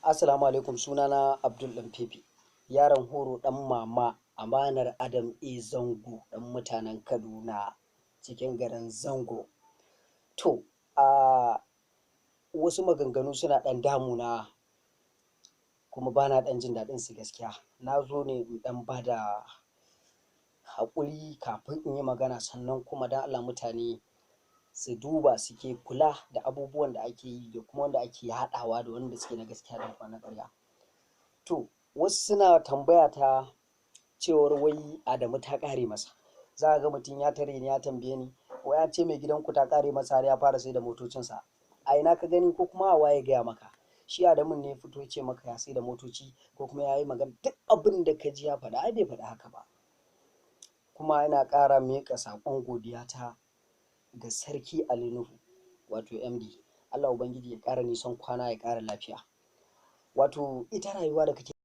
Assalamu alaikum, sunana Abdul ɗan Fefe, yaron horo ɗan mama amanar Adam Zango ɗan mutanen Kaduna cikin garin Zango. To, a wasu maganganu suna ɗan damuna kuma ba na ɗan jin daɗin su gaskiya. Na zo ne in ɗan ba da haƙuri kafin in yi magana, sannan kuma don Allah mutane su duba suke kula da abubuwan da ake yi da kuma wanda ake haɗawa da wanda suke na gaskiya da kuma na ƙarya. To, wasu suna tambaya ta cewar wai Adamu ta ƙare masa. Za a ga mutum ya tare ni ya tambaye ni, wai an ce mai gidanku ta ƙare masa har ya fara sai da motocinsa. A ina ka gani ko kuma a waye gaya maka? Shi Adamun ne ya fito ya ce maka ya sai da motoci ko kuma ya yi magana? Duk abin da ka ji ya faɗa ai bai faɗi haka ba. Kuma ina ƙara miƙa saƙon godiya ta ga Sarki Ali Nuhu, wato MD. Allah Ubangiji ya ƙara nisan kwana ya ƙara lafiya. Wato ita rayuwa da kake